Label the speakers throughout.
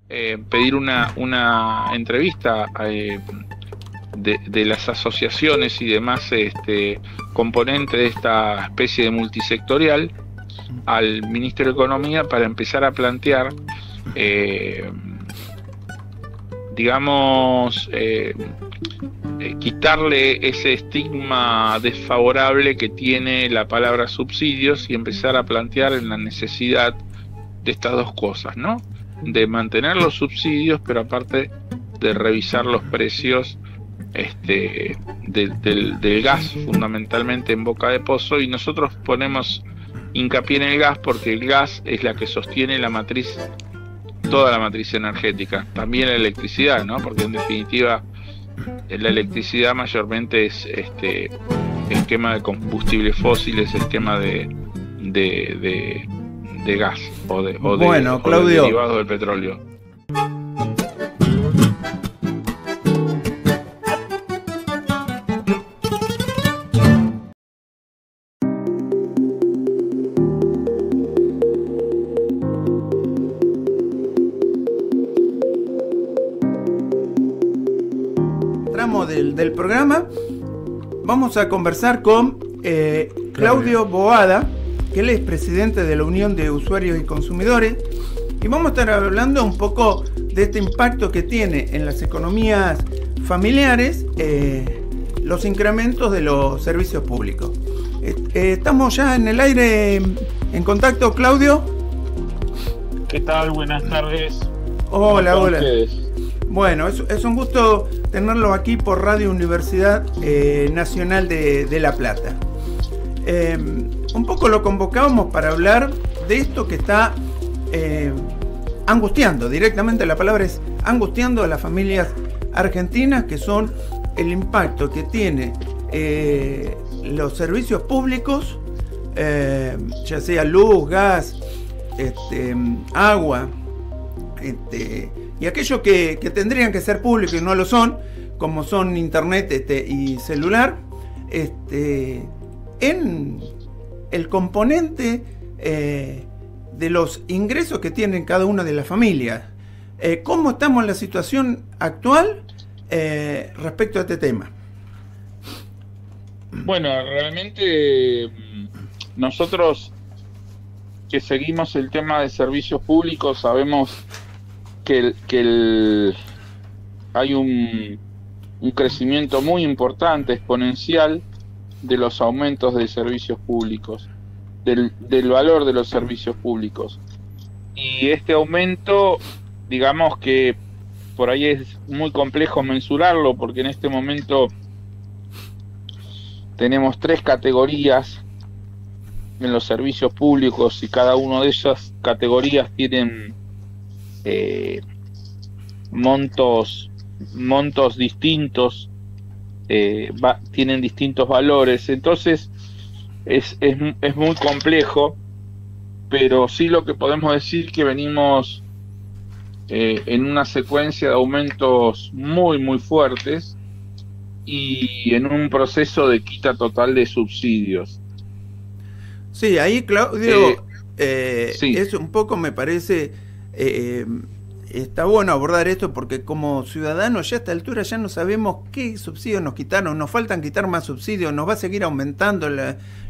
Speaker 1: pedir una entrevista de las asociaciones y demás componentes de esta especie de multisectorial al Ministerio de Economía para empezar a plantear, quitarle ese estigma desfavorable que tiene la palabra subsidios y empezar a plantear en la necesidad de estas dos cosas, ¿no? De mantener los subsidios, pero aparte de revisar los precios del gas, fundamentalmente en Boca de Pozo, y nosotros ponemos hincapié en el gas porque el gas es la que sostiene la matriz, toda la matriz energética, también la electricidad, ¿no? Porque en definitiva la electricidad mayormente es esquema de combustibles fósiles, esquema de gas o de derivados del petróleo.
Speaker 2: Del programa vamos a conversar con Claudio Boada, que él es presidente de la Unión de Usuarios y Consumidores, y vamos a estar hablando un poco de este impacto que tiene en las economías familiares los incrementos de los servicios públicos. Estamos ya en el aire en contacto, Claudio.
Speaker 1: ¿Qué tal? Buenas tardes.
Speaker 2: Hola. Bueno, es un gusto tenerlo aquí por Radio Universidad Nacional de La Plata. Un poco lo convocábamos para hablar de esto que está angustiando, directamente la palabra es angustiando a las familias argentinas, que son el impacto que tiene los servicios públicos, ya sea luz, gas, agua, y aquello que tendrían que ser públicos y no lo son, como son internet y celular, en el componente de los ingresos que tienen cada una de las familias. ¿Cómo estamos en la situación actual respecto a este tema?
Speaker 1: Bueno, realmente nosotros que seguimos el tema de servicios públicos sabemos que hay un crecimiento muy importante, exponencial, de los aumentos de servicios públicos, del valor de los servicios públicos. Y este aumento, digamos que por ahí es muy complejo mensurarlo, porque en este momento tenemos 3 categorías en los servicios públicos y cada una de esas categorías tienen montos distintos, tienen distintos valores, entonces es muy complejo, pero sí lo que podemos decir que venimos en una secuencia de aumentos muy fuertes y en un proceso de quita total de subsidios.
Speaker 2: Sí, ahí Claudio,
Speaker 1: sí.
Speaker 2: es un poco, me parece, está bueno abordar esto, porque como ciudadanos ya a esta altura ya no sabemos qué subsidios nos quitaron, nos faltan quitar más subsidios, nos va a seguir aumentando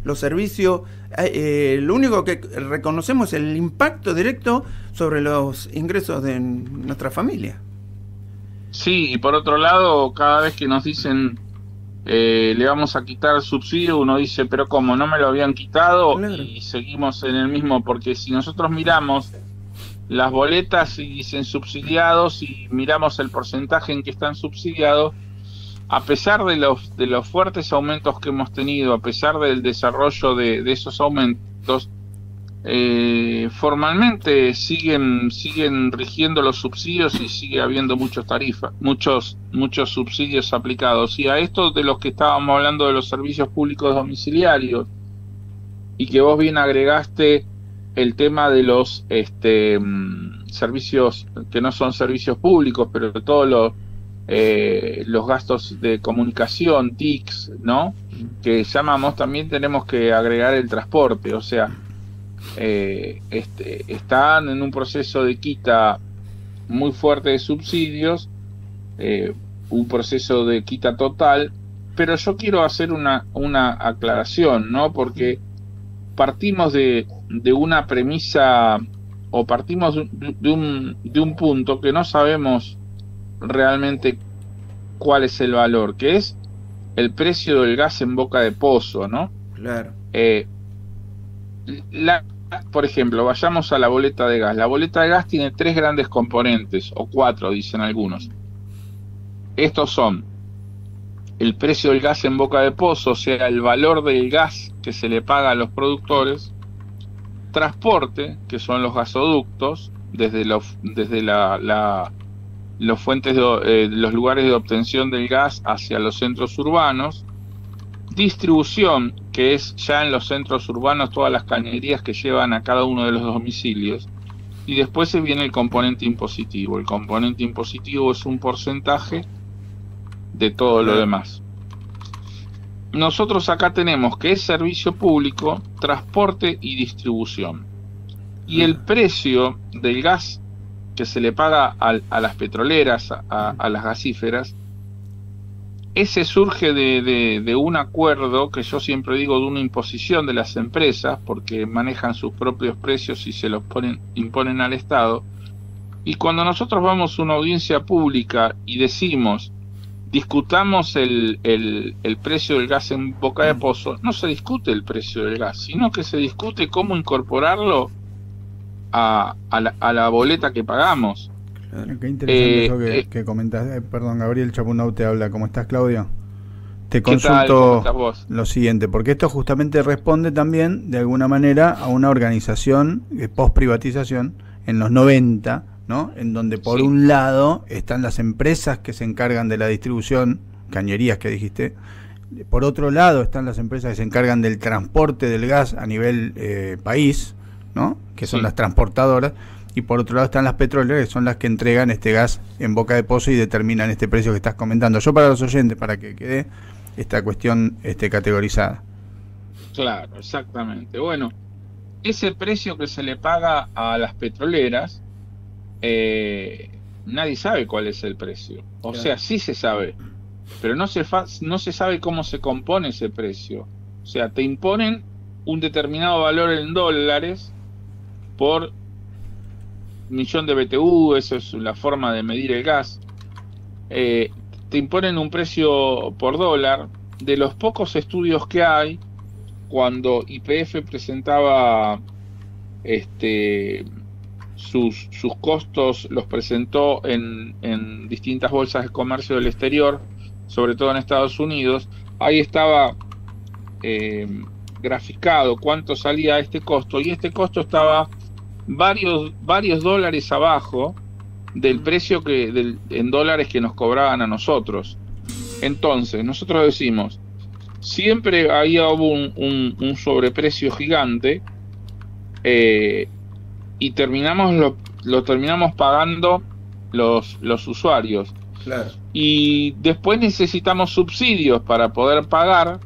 Speaker 2: los servicios. Lo único que reconocemos es el impacto directo sobre los ingresos de nuestra familia.
Speaker 1: Sí, y por otro lado, cada vez que nos dicen le vamos a quitar el subsidio, uno dice, pero ¿cómo? ¿No me lo habían quitado? Claro. Y seguimos en el mismo, porque si nosotros miramos las boletas y dicen subsidiados y miramos el porcentaje en que están subsidiados, a pesar de los fuertes aumentos que hemos tenido, a pesar del desarrollo de esos aumentos, formalmente siguen rigiendo los subsidios y sigue habiendo muchos subsidios aplicados. Y a esto de los que estábamos hablando de los servicios públicos domiciliarios, y que vos bien agregaste el tema de los servicios que no son servicios públicos, pero todos los gastos de comunicación, TICs, ¿no? Que llamamos, también tenemos que agregar el transporte, o sea, están en un proceso de quita muy fuerte de subsidios, un proceso de quita total, pero yo quiero hacer una aclaración, ¿no? Porque partimos de una premisa, o partimos de un punto que no sabemos realmente cuál es el valor, que es el precio del gas en boca de pozo, ¿no?
Speaker 2: Claro.
Speaker 1: Por ejemplo, vayamos a la boleta de gas. La boleta de gas tiene 3 grandes componentes, o 4, dicen algunos. Estos son el precio del gas en boca de pozo, o sea, el valor del gas que se le paga a los productores; transporte, que son los gasoductos, desde los fuentes los lugares de obtención del gas hacia los centros urbanos; distribución, que es ya en los centros urbanos todas las cañerías que llevan a cada uno de los domicilios; y después se viene el componente impositivo. El componente impositivo es un porcentaje de todo lo demás. Nosotros acá tenemos que es servicio público, transporte y distribución. Y el precio del gas que se le paga a las petroleras, a las gasíferas, ese surge de un acuerdo, que yo siempre digo de una imposición de las empresas, porque manejan sus propios precios y se los imponen al Estado. Y cuando nosotros vamos a una audiencia pública y decimos, discutamos el precio del gas en boca de pozo, no se discute el precio del gas, sino que se discute cómo incorporarlo a la boleta que pagamos.
Speaker 3: Qué interesante eso que comentas. Perdón, Gabriel Chapunau te habla. ¿Cómo estás, Claudio? Te consulto lo siguiente, porque esto justamente responde también de alguna manera a una organización de post-privatización en los 90, ¿no? En donde por un lado están las empresas que se encargan de la distribución, cañerías que dijiste; por otro lado están las empresas que se encargan del transporte del gas a nivel país, ¿no? Que son las transportadoras; y por otro lado están las petroleras, que son las que entregan este gas en boca de pozo y determinan este precio que estás comentando. Yo, para los oyentes, para que quede esta cuestión categorizada.
Speaker 1: Claro, exactamente. Bueno, ese precio que se le paga a las petroleras, nadie sabe cuál es el precio. O sea, sí se sabe, pero no se sabe cómo se compone ese precio. O sea, te imponen un determinado valor en dólares por millón de BTU, eso es la forma de medir el gas. Te imponen un precio por dólar. De los pocos estudios que hay, cuando YPF presentaba sus costos, los presentó en distintas bolsas de comercio del exterior, sobre todo en Estados Unidos, ahí estaba graficado cuánto salía este costo, y este costo estaba varios dólares abajo del precio en dólares que nos cobraban a nosotros. Entonces nosotros decimos, siempre ahí hubo un sobreprecio gigante, y lo terminamos pagando los usuarios.
Speaker 2: Claro.
Speaker 1: Y después necesitamos subsidios para poder pagar,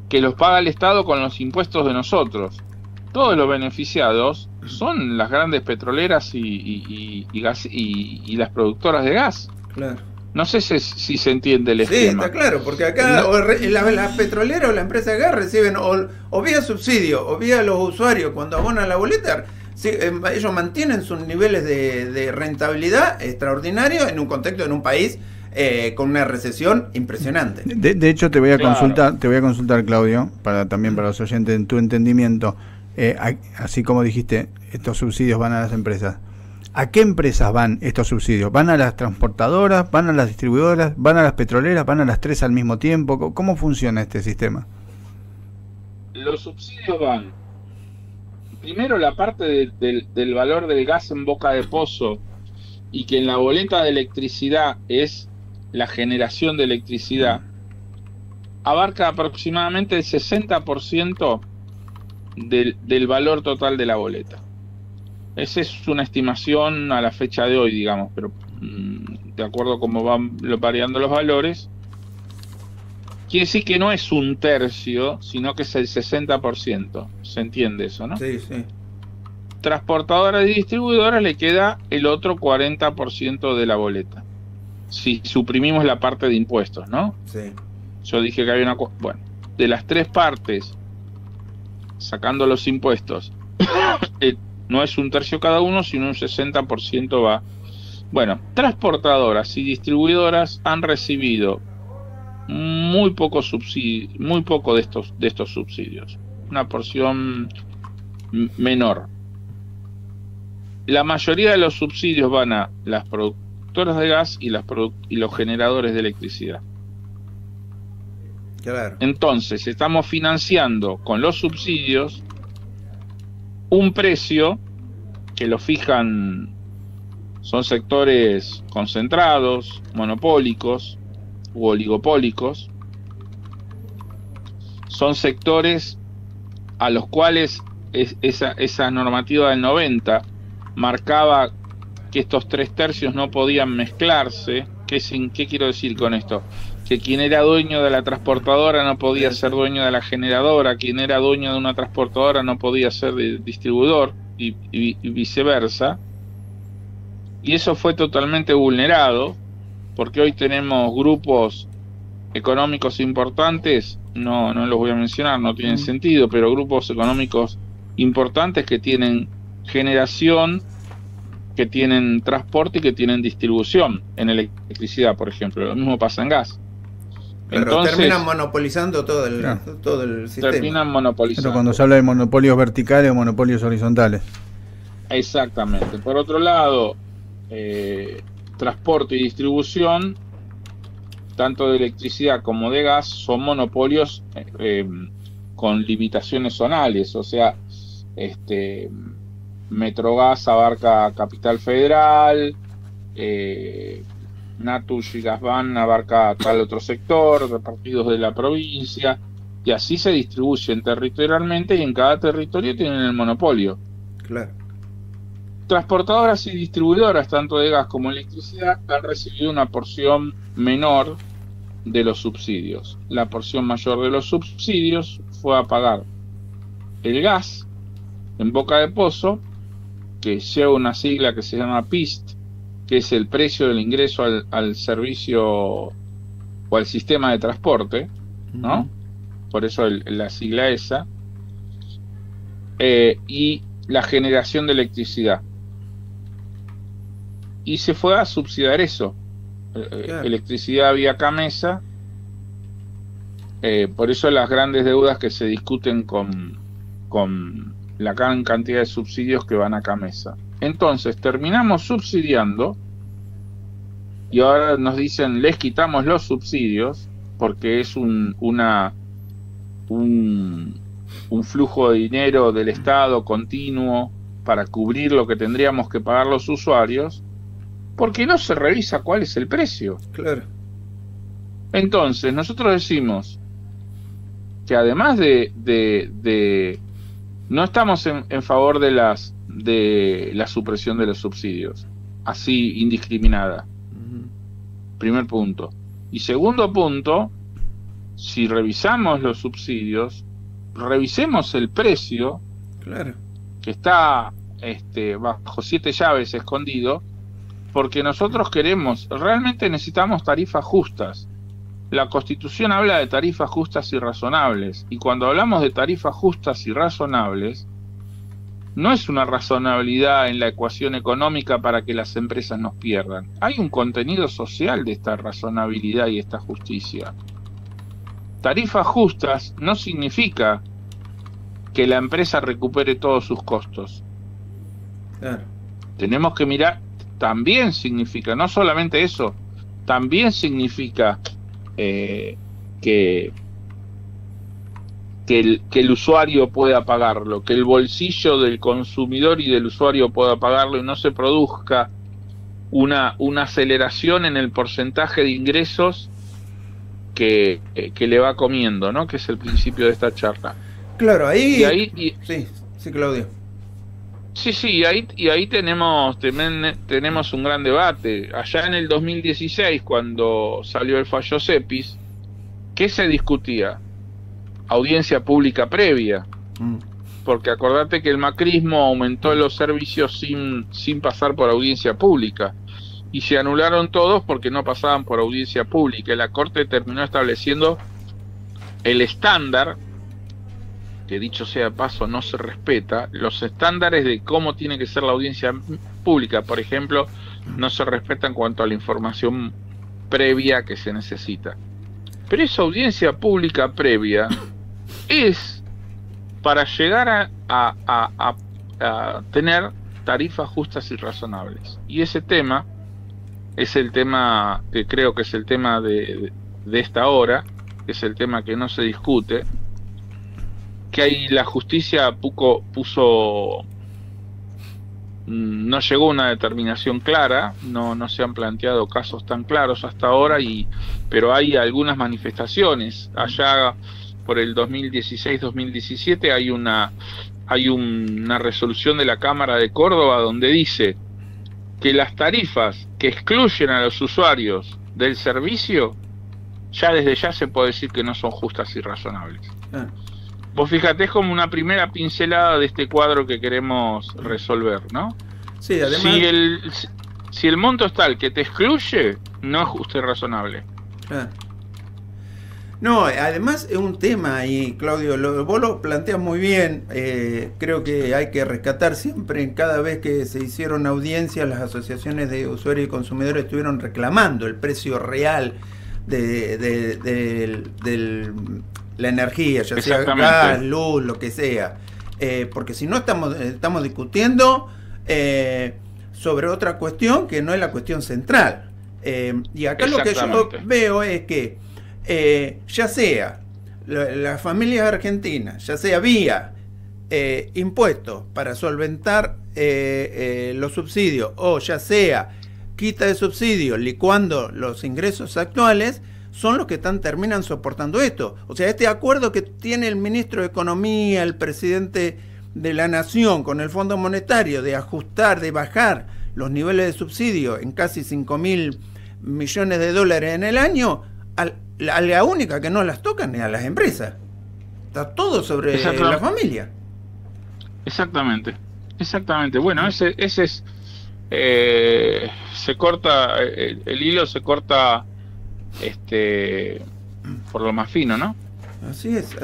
Speaker 1: que los paga el Estado con los impuestos de nosotros. Todos los beneficiados son las grandes petroleras y las productoras de gas.
Speaker 2: Claro.
Speaker 1: No sé si se entiende el esquema.
Speaker 2: Sí, está claro, porque acá las petroleras o la empresa de gas reciben o vía subsidio o vía los usuarios cuando abonan la boleta. Sí, ellos mantienen sus niveles de rentabilidad extraordinarios en un contexto, en un país con una recesión impresionante.
Speaker 3: De hecho, te voy a consultar, Claudio, también para los oyentes, en tu entendimiento. Así como dijiste, estos subsidios van a las empresas. ¿A qué empresas van estos subsidios? ¿Van a las transportadoras? ¿Van a las distribuidoras? ¿Van a las petroleras? ¿Van a las tres al mismo tiempo? ¿Cómo funciona este sistema?
Speaker 1: Los subsidios van, primero, la parte del valor del gas en boca de pozo, y que en la boleta de electricidad es la generación de electricidad, abarca aproximadamente el 60% del valor total de la boleta. Esa es una estimación a la fecha de hoy, digamos, pero de acuerdo a cómo van variando los valores, quiere decir que no es un tercio, sino que es el 60%. ¿Se entiende eso, no?
Speaker 2: Sí, sí.
Speaker 1: transportadoras y distribuidoras le queda el otro 40% de la boleta. Si suprimimos la parte de impuestos, ¿no?
Speaker 2: Sí.
Speaker 1: Yo dije que había una... Bueno, de las tres partes, sacando los impuestos, no es un tercio cada uno, sino un 60% va. Bueno, transportadoras y distribuidoras han recibido muy poco subsidio, muy poco de estos subsidios, una porción menor. La mayoría de los subsidios van a las productoras de gas y los generadores de electricidad.
Speaker 2: Claro.
Speaker 1: Entonces estamos financiando con los subsidios un precio que lo fijan, son sectores concentrados, monopólicos u oligopólicos, son sectores a los cuales esa normativa del 90 marcaba que estos 3/3 no podían mezclarse. ¿Qué quiero decir con esto? Que quien era dueño de la transportadora no podía ser dueño de la generadora, quien era dueño de una transportadora no podía ser distribuidor, y viceversa. Y eso fue totalmente vulnerado, porque hoy tenemos grupos económicos importantes, no los voy a mencionar, no tienen sentido, pero grupos económicos importantes que tienen generación, que tienen transporte y que tienen distribución en electricidad, por ejemplo. Lo mismo pasa en gas.
Speaker 2: Pero
Speaker 1: entonces
Speaker 2: terminan monopolizando todo el sistema.
Speaker 1: Terminan monopolizando.
Speaker 3: Pero cuando se habla de monopolios verticales o monopolios horizontales.
Speaker 1: Exactamente. Por otro lado, transporte y distribución, tanto de electricidad como de gas, son monopolios con limitaciones zonales. O sea, Metrogas abarca Capital Federal, Naturgy y Gasban abarca tal otro sector, repartidos de la provincia, y así se distribuyen territorialmente, y en cada territorio tienen el monopolio.
Speaker 2: Claro.
Speaker 1: Transportadoras y distribuidoras, tanto de gas como electricidad, han recibido una porción menor de los subsidios. La porción mayor de los subsidios fue a pagar el gas en boca de pozo, que lleva una sigla que se llama PIST, que es el precio del ingreso al servicio o al sistema de transporte, ¿no? Por eso la sigla esa, y la generación de electricidad. Y se fue a subsidiar eso,
Speaker 2: Claro.
Speaker 1: electricidad vía CAMESA. Por eso las grandes deudas que se discuten con la gran cantidad de subsidios que van a CAMESA. Entonces terminamos subsidiando, y ahora nos dicen les quitamos los subsidios porque es un flujo de dinero del Estado continuo para cubrir lo que tendríamos que pagar los usuarios, porque no se revisa cuál es el precio.
Speaker 2: Claro.
Speaker 1: Entonces nosotros decimos que además de no estamos en favor de la supresión de los subsidios así indiscriminada. Primer punto. Y segundo punto, si revisamos los subsidios, revisemos el precio.
Speaker 2: Claro.
Speaker 1: Que está bajo 7 llaves escondido, porque nosotros realmente necesitamos tarifas justas. La Constitución habla de tarifas justas y razonables, y cuando hablamos de tarifas justas y razonables, no es una razonabilidad en la ecuación económica para que las empresas nos pierdan. Hay un contenido social de esta razonabilidad y esta justicia. Tarifas justas no significa que la empresa recupere todos sus costos.
Speaker 2: Claro.
Speaker 1: Tenemos que mirar, también significa, no solamente eso, también significa que el usuario pueda pagarlo, que el bolsillo del consumidor y del usuario pueda pagarlo, y no se produzca una aceleración en el porcentaje de ingresos que le va comiendo, ¿no? Que es el principio de esta charla.
Speaker 2: Claro, ahí...
Speaker 1: Sí,
Speaker 2: Claudio.
Speaker 1: Sí, ahí tenemos un gran debate. Allá en el 2016, cuando salió el fallo CEPIS, ¿qué se discutía? Audiencia pública previa. porque acordate que el macrismo aumentó los servicios sin pasar por audiencia pública, y se anularon todos porque no pasaban por audiencia pública, y la Corte terminó estableciendo el estándar, que dicho sea de paso no se respeta, los estándares de cómo tiene que ser la audiencia pública, por ejemplo, no se respeta en cuanto a la información previa que se necesita. Pero esa audiencia pública previa es para llegar a tener tarifas justas y razonables. Y ese tema es el tema que creo que es el tema de esta hora, que es el tema que no se discute, que ahí la justicia no llegó a una determinación clara, no se han planteado casos tan claros hasta ahora, pero hay algunas manifestaciones. Allá por el 2016-2017 hay una resolución de la Cámara de Córdoba donde dice que las tarifas que excluyen a los usuarios del servicio, ya desde ya se puede decir que no son justas y razonables. Vos fíjate, es como una primera pincelada de este cuadro que queremos resolver, ¿no?
Speaker 2: Sí, además...
Speaker 1: Si el monto es tal que te excluye, no es justo y razonable.
Speaker 2: No, además es un tema, y Claudio, vos lo planteas muy bien. Creo que hay que rescatar siempre, cada vez que se hicieron audiencias, las asociaciones de usuarios y consumidores estuvieron reclamando el precio real de la energía, ya sea gas, luz, lo que sea, porque si no estamos discutiendo sobre otra cuestión que no es la cuestión central, y acá lo que yo veo es que ya sea las familias argentinas, ya sea vía impuestos para solventar los subsidios, o ya sea quita de subsidios licuando los ingresos actuales, son los que terminan soportando esto. O sea, este acuerdo que tiene el ministro de Economía, el presidente de la Nación con el Fondo Monetario de ajustar, de bajar los niveles de subsidio en casi 5.000 millones de dólares en el año, a la única que no las tocan es a las empresas. Está todo sobre la familia.
Speaker 1: Exactamente. Bueno, ese es... se corta, el hilo se corta por lo más fino, ¿no?
Speaker 2: Así es.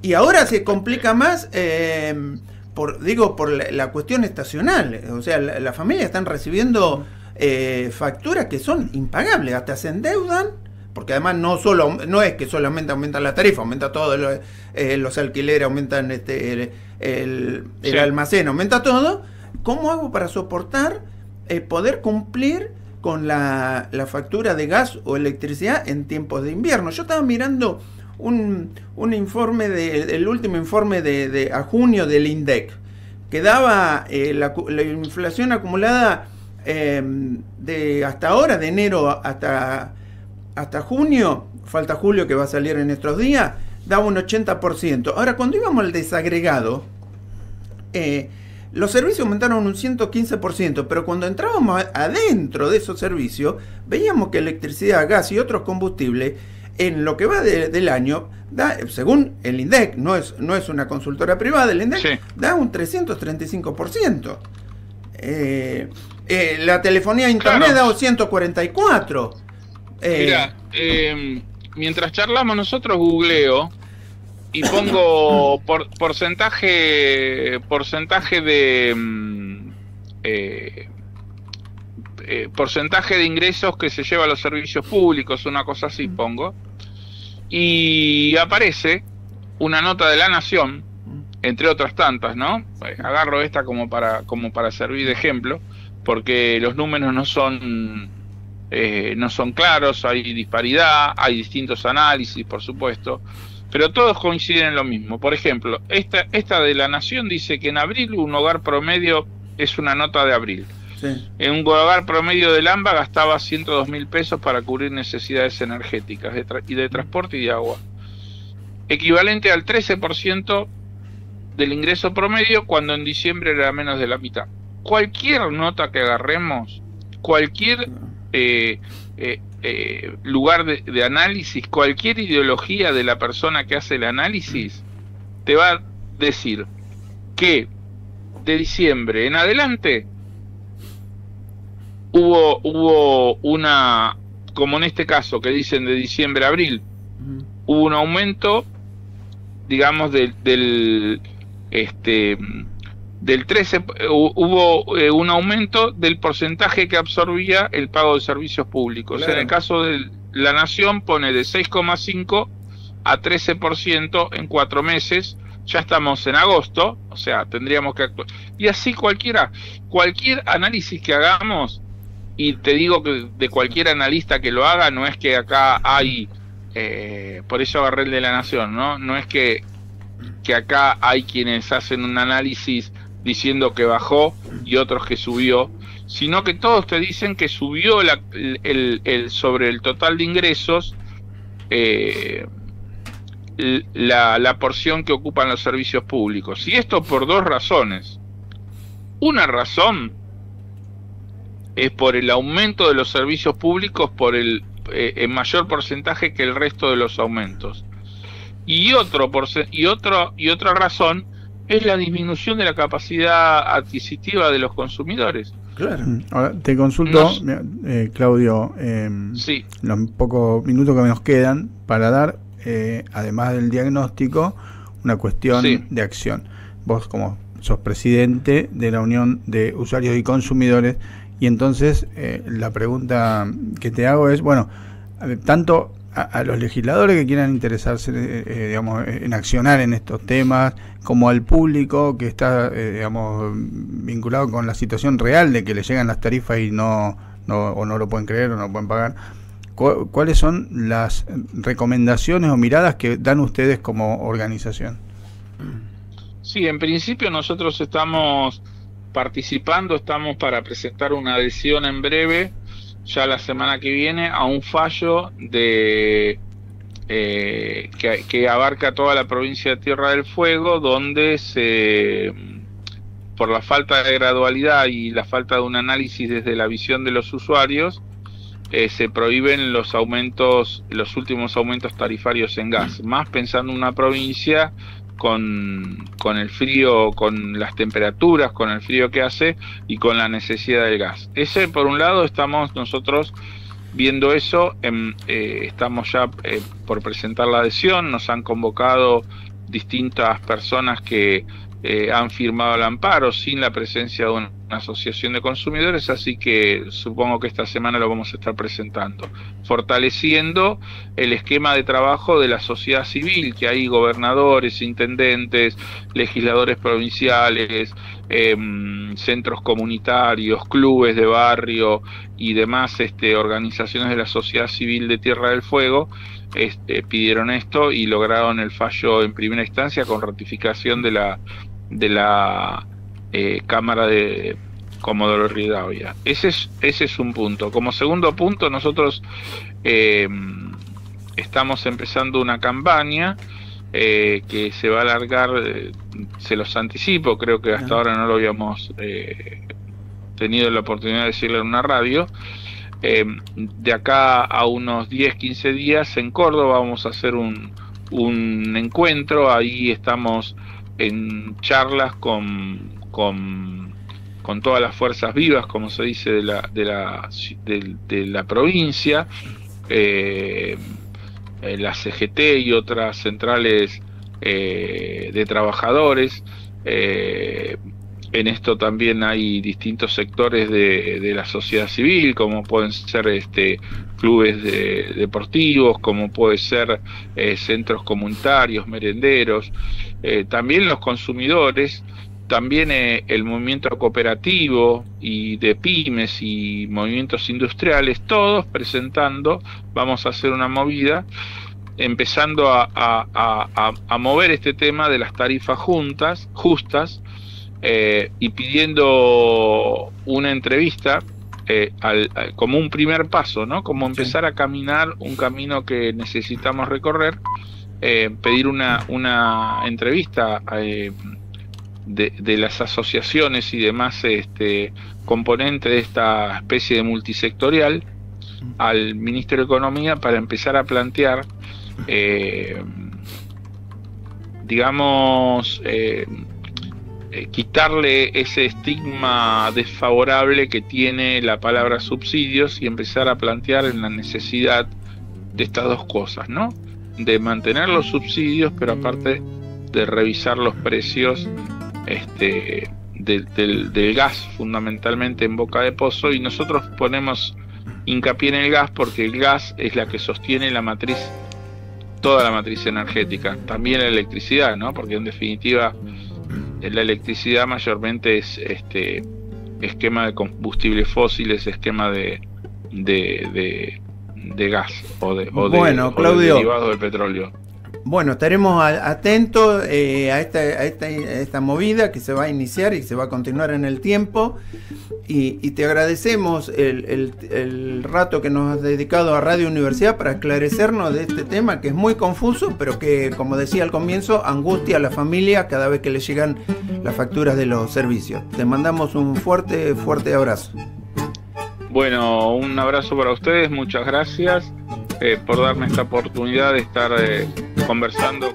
Speaker 2: Y ahora se complica más por la cuestión estacional. O sea, las familias están recibiendo facturas que son impagables, hasta se endeudan, porque además no es que solamente aumentan la tarifa, aumenta todo, los alquileres, aumentan el almacén, aumenta todo. ¿Cómo hago para soportar poder cumplir con la factura de gas o electricidad en tiempos de invierno? Yo estaba mirando un informe el último informe de a junio del INDEC, que daba la inflación acumulada de hasta ahora, de enero hasta junio, falta julio que va a salir en estos días, daba un 80%. Ahora, cuando íbamos al desagregado, los servicios aumentaron un 115%, pero cuando entrábamos adentro de esos servicios, veíamos que electricidad, gas y otros combustibles, en lo que va del año, según el INDEC, no es una consultora privada, el INDEC da un 335%. La telefonía a internet da un 144%.
Speaker 1: Mira, mientras charlamos nosotros googleo y pongo porcentaje de ingresos que se lleva a los servicios públicos, una cosa así pongo, y aparece una nota de La Nación, entre otras tantas, ¿no? Agarro esta como para servir de ejemplo, porque los números no son claros, hay disparidad, hay distintos análisis, por supuesto, pero todos coinciden en lo mismo. Por ejemplo, esta de La Nación dice que en abril un hogar promedio, es una nota de abril, en un hogar promedio del AMBA gastaba 102.000 pesos para cubrir necesidades energéticas y de transporte y de agua, equivalente al 13% del ingreso promedio, cuando en diciembre era menos de la mitad. Cualquier nota que agarremos, cualquier lugar de análisis, cualquier ideología de la persona que hace el análisis, te va decir que de diciembre en adelante hubo una, como en este caso que dicen de diciembre a abril, hubo un aumento, digamos, del 13, hubo un aumento del porcentaje que absorbía el pago de servicios públicos. Claro. En el caso de la Nación pone de 6,5 a 13% en 4 meses. Ya estamos en agosto, o sea, tendríamos que actuar. Y así cualquier análisis que hagamos, y te digo que de cualquier analista que lo haga, no es que acá hay, por eso agarré el de la Nación, ¿no? Es que acá hay quienes hacen un análisis diciendo que bajó y otros que subió, sino que todos te dicen que subió sobre el total de ingresos, la porción que ocupan los servicios públicos. Y esto por 2 razones. Una razón es por el aumento de los servicios públicos en mayor porcentaje que el resto de los aumentos. Y otra razón es la disminución de la capacidad adquisitiva de los consumidores.
Speaker 3: Claro. Ahora te consulto, Claudio,
Speaker 1: sí,
Speaker 3: los pocos minutos que nos quedan para dar, además del diagnóstico, una cuestión de acción. Vos, como sos presidente de la Unión de Usuarios y Consumidores, y entonces la pregunta que te hago es, bueno, tanto a los legisladores que quieran interesarse, digamos, en accionar en estos temas, como al público que está, digamos, vinculado con la situación real de que le llegan las tarifas y no lo pueden creer o no pueden pagar. ¿Cuáles son las recomendaciones o miradas que dan ustedes como organización?
Speaker 1: Sí, en principio nosotros estamos participando, estamos para presentar una adhesión en breve, ya la semana que viene, a un fallo que abarca toda la provincia de Tierra del Fuego, donde por la falta de gradualidad y la falta de un análisis desde la visión de los usuarios, se prohíben los últimos aumentos tarifarios en gas, más pensando en una provincia con el frío, con las temperaturas, con el frío que hace y con la necesidad del gas. Ese, por un lado, estamos nosotros viendo eso, estamos ya por presentar la adhesión, nos han convocado distintas personas que han firmado el amparo sin la presencia de una asociación de consumidores, así que supongo que esta semana lo vamos a estar presentando, fortaleciendo el esquema de trabajo de la sociedad civil, que hay gobernadores, intendentes, legisladores provinciales, centros comunitarios, clubes de barrio y demás organizaciones de la sociedad civil de Tierra del Fuego, pidieron esto y lograron el fallo en primera instancia con ratificación de la Cámara de Comodoro Rivadavia. Ese es un punto. Como segundo punto, nosotros estamos empezando una campaña que se va a alargar, se los anticipo, creo que hasta ahora no lo habíamos tenido la oportunidad de decirlo en una radio. De acá a unos 10-15 días en Córdoba vamos a hacer un encuentro. Ahí estamos en charlas con todas las fuerzas vivas, como se dice, de la provincia, la CGT y otras centrales de trabajadores. En esto también hay distintos sectores de la sociedad civil, como pueden ser clubes deportivos, como puede ser centros comunitarios, merenderos, también los consumidores, también el movimiento cooperativo y de pymes y movimientos industriales, todos presentando. Vamos a hacer una movida empezando a mover este tema de las tarifas justas, y pidiendo una entrevista como un primer paso, ¿no? Como empezar a caminar un camino que necesitamos recorrer, pedir una entrevista de las asociaciones y demás componentes de esta especie de multisectorial al Ministerio de Economía para empezar a plantear digamos, quitarle ese estigma desfavorable que tiene la palabra subsidios y empezar a plantear en la necesidad de estas dos cosas, ¿no? De mantener los subsidios, pero aparte de revisar los precios del gas, fundamentalmente en Boca de Pozo, y nosotros ponemos hincapié en el gas porque el gas es la que sostiene la matriz, toda la matriz energética, también la electricidad, ¿no? Porque en definitiva la electricidad mayormente es esquema de combustibles fósiles, esquema de gas o de derivados del petróleo.
Speaker 2: Bueno, estaremos atentos a esta movida que se va a iniciar y se va a continuar en el tiempo, y te agradecemos el rato que nos has dedicado a Radio Universidad para esclarecernos de este tema que es muy confuso, pero que, como decía al comienzo, angustia a la familia cada vez que le llegan las facturas de los servicios. Te mandamos un fuerte abrazo.
Speaker 1: Bueno, un abrazo para ustedes, muchas gracias por darme esta oportunidad de estar conversando